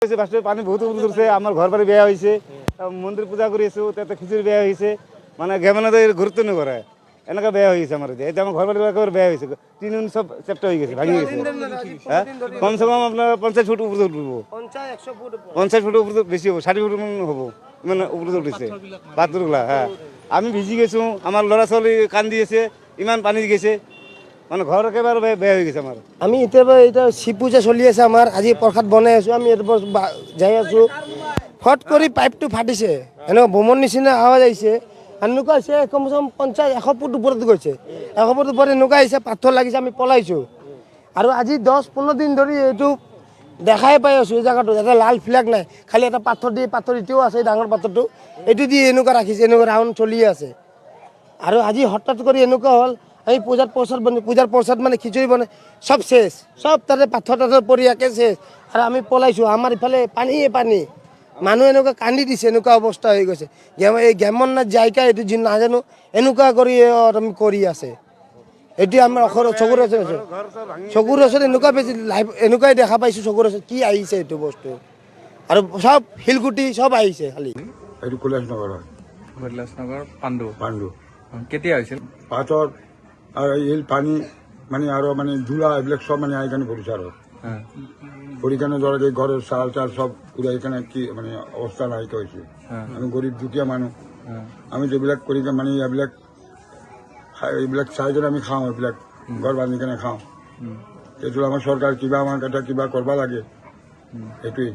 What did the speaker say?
পানি বহুত উপরে ধরছে, আমার ঘর বাড়ি বেয়া হয়েছে, মন্দির পূজা করেছো, তাতে খিচুড়ি বেয়া হয়েছে, মানে গ্রামের গুরুত্ব নেই করে এনেকা বেয়া হয়েছে আমার। এই আমার ঘর বাড়ি একেবারে বেয়া হয়েছে, টিন সব চেপটা হয়ে গেছে, ভাঙি গেছে। হ্যাঁ, কমসে কম আপনার 50 ফুট উপরে উঠবো, 50 ফুট উপরে বেশি হবো, 60 ফুট হবো, মানে উপরে উঠেছে পাথরগুলা। হ্যাঁ, আমি ভিজি গেছো, আমার ল'ৰা ছোৱালী কান দিয়েছে, ইমান পানি গেছে, মানে ঘৰ একেবাৰে বেয়া হয়ে গেছে আমাৰ। আমি এটা শিৱ পূজা চলি আছে আমাৰ, আজি প্ৰসাদ বনাই আছোঁ, আমি ইয়াৰ পৰা যাই আছোঁ, ফট কৰি পাইপটো ফাটিছে, এনেকুৱা বোমৰ নিচিনা আৱাজ আহিছে, এনেকুৱা হৈছে কমচে কম 50-100 ফুট ওপৰত গৈছে, 100 ফুট ওপৰত এনেকুৱা আহিছে, পাথৰ লাগিছে, আমি পলাইছোঁ। আৰু আজি 10-15 দিন ধৰি এইটো দেখাই পাই আছোঁ, এই জেগাটো এটা লাল ফ্লেগ নাই, খালি এটা পাথৰ দি, পাথৰ এতিয়াও আছে ডাঙৰ পাথৰটো, এইটো দি এনেকুৱা ৰাখিছে, এনেকুৱা ৰাউণ্ড চলি আছে। আৰু আজি হঠাৎ কৰি এনেকুৱা হ'ল, আমি পূজাৰ প্ৰসাদ মানে খিচুড়ি বনাই সব শেষ, সব তাতে পাথৰ পৰি একে শেষ, আৰু আমি পলাইছোঁ। আমাৰ ইফালে পানীয়ে পানী, মানুহ এনেকুৱা কান্দি দিছে, এনেকুৱা অৱস্থা হৈ গৈছে। এই গেমন না জায়গা এইটো যি নাজানো, এনেকুৱা কৰি আমি কৰি আছে। এইটো আমাৰ চকুৰ ওচৰত এনেকুৱা বেছি লাইভ এনেকুৱাই দেখা পাইছোঁ, চকুৰ ওচৰত কি আহিছে এইটো বস্তু, আৰু সব শিলগুটি সব আহিছে খালি। এইটো কৈলাশনগৰ হয়, কৈলাশনগৰ পাণ্ডু। কেতিয়া হৈছিল? পাথৰ আৰু এই পানী মানে আৰু মানে ধূলা এইবিলাক সব মানে আহি কেনে পৰিছে, আৰু পৰি কেনে ধৰক এই ঘৰৰ চাল চাল সব উৰাই কেনে কি মানে অৱস্থা নাইকিয়া হৈছে। আমি গৰীব দুখীয়া মানুহ, আমি যিবিলাক কৰি মানে এইবিলাক চাই কেনে আমি খাওঁ, এইবিলাক ঘৰ বান্ধি কেনে খাওঁ। এইটো আমাৰ চৰকাৰ কিবা আমাৰ এটা কিবা কৰিব লাগে, সেইটোৱেই।